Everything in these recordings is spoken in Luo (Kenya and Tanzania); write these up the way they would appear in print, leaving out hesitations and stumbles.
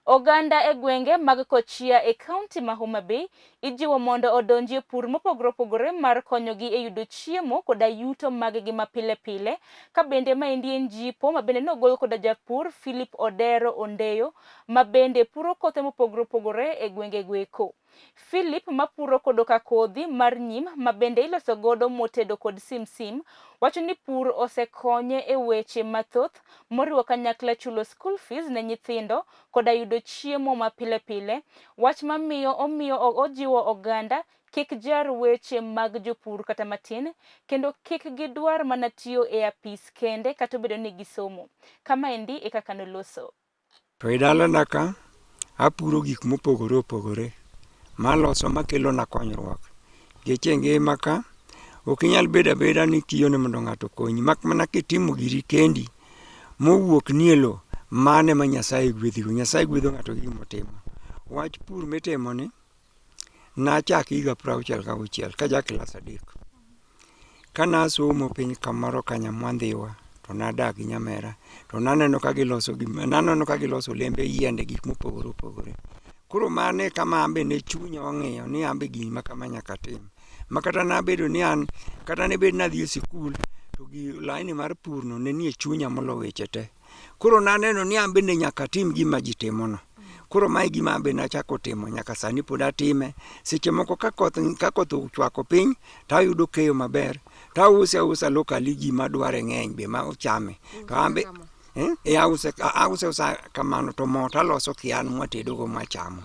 Oganda e gwenge mag Kochia e kaunti ma Homa Bay ijiwo mondo odonji pur mopogore opogore mar konyogi e yudo chiemo koda yuto maggi ma pile pile, ka bende maendi en jipo ma bende nogol koda japur Philip Odero Ondeyo ma bende puro kothe mopogore opogore e gwenge gweko. Philip mapuro kodoka kodhi mar nyim ma bende iloso godo motedo kod simsim wacho ni pur osekonye e weche mathoth moriwo kanyakla chulo school fees ne nyithindo koda yudo chiemo ma pile pile, wach omiyo ojiwo oganda kik jar weche mag jopur kata matin, kendo kik gidwar mana tiyo e apis kende kata bedo ni gisomo. Kama endi e kaka noloso. To e dalana ka apuro gik mopogore opogore maloso makelo na konyruok. Geche ngima ka ok inyal bedo abeda ni tiyo ne mondo ng'ato konyi, mak mana kitimo giri kendi mowuok nielo mane ma Nyasaye gwedhigo. Nyasaye gwedho ng'ato gi gimotimo. Wach pur mitimo ni nachaki higa 66 ka ja klas 3. Kana somo piny kamoro ka Nyamwandhiwa to nadak gi nyamera to naneno ka giloso lembe yiende gik mopogore opogore. Koro mane kama ambe ne chunya ong'iyo ni ambe gima kama nyaka tim. Makata nabedo ni an kata ne bed nadhi e sikul to gi laini mar pur no ne nie chunya molo weche te. Koro naneno ni ambe ne nyaka tim gima ji timono. Koro mai gima ambe nachako timo nyaka sani pod atime. Seche moko ka koth ochwako piny tayudo keyo maber. Tause lokali ji madware ng'eny be ma ochame. To ambe ause kamano to mo taloso kian mwatedo go mwachamo.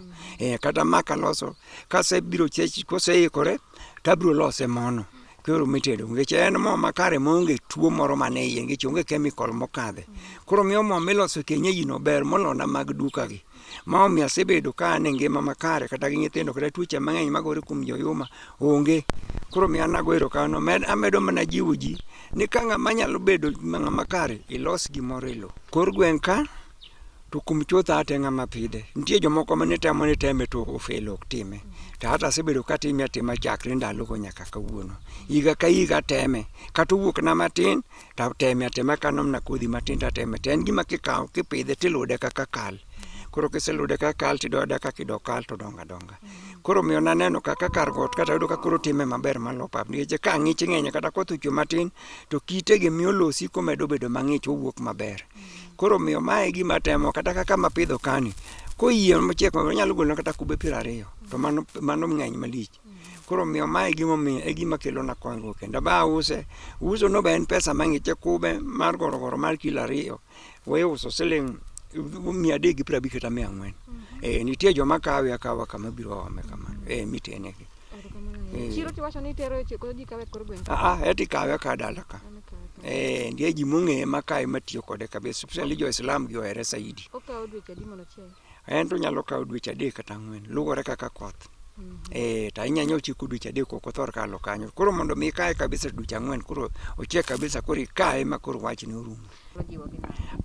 Kata maka loso kasebiro chechi koseikore tabiro lose mono koro mitedo ngech en mo makare monge tuo moro mane iye ngech onge chemical mokadhe. Koro miyo mo miloso kienyeji no ber molona mag duka gi. Ma omiyo asebedo ka an e ngima makare kata gi nyithindo kata tuoche mang'eny magore kuom joyuma onge. Koro miyo nago erokamano amedo mana jiwo ji ni ka ng'ama nyalo bedo ng'ama kare ilos gimoro e lo. Kor gweng' ka to kum chotha ate ng'ama pidhe. Nitie jomoko mane teme to ofelo ok time. To hata asebedo katime atima chakre ndalogo nyaka kawuono. Higa ka higa teme. Kata owuok na matin to teme atema kano mana kodhi matin to ateme. To en gima kikawo kipidhe tilude kaka kal. Koro kiselude kaka kal tidoda kaka idoo kal to donga donga. Koro miyo naneno kaka kar got kata yudo ka koro time maber malo pap. Nikech ka ng'ich ng'eny kata koth ochwe matin to kitege miyo losi komedo bedo mang'ich owuok maber. Koro miyo mae gima temo kata kaka mapidho kani. Koyie mochiek nyalo golo kata kube 20 to mano ng'eny malich. Koro miyo mae gimomiyo e gima kelo na konyruok kendo ba use. Uso no be en pesa mang'iche kube mar gorogoro mar kilo 2. We uso siling 350 kata 400. Nitie joma kawe akawa kama biro ome kamano. Mitene gi. Chiro tiwacho ni tero e chiko ji kawe kor gweng'. Eti kawe ka dala ka. Ndiye ji mong'eye makae matiyo kode kabisa. Especially jo Islam gi ohere saidi. Okawo dweche adi mondo chieng'? En to nyalo kawo dweche 3 kata 4. Lugore kaka koth. Ta inyalo chiko dweche 3 ok othor kalo kanyo. Koro mondo mi kae kabisa dweche 4 koro ochiek kabisa koro kae ma koro wach ne orumo.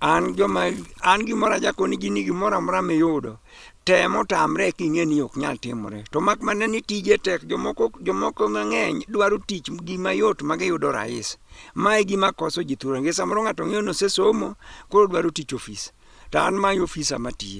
An gimoro ajakoni ji ni gimoro amora miyudo temo tamre king'e ni ok nyal timore. To mak mana ni tije tek jomoko mang'eny dwaro tich gima yot ma giyudo rais. Mae gima koso ji thuolo. Nge samoro ng'ato ng'eyo nosesomo koro dwaro tich ofis. To an manyo ofisa matiye.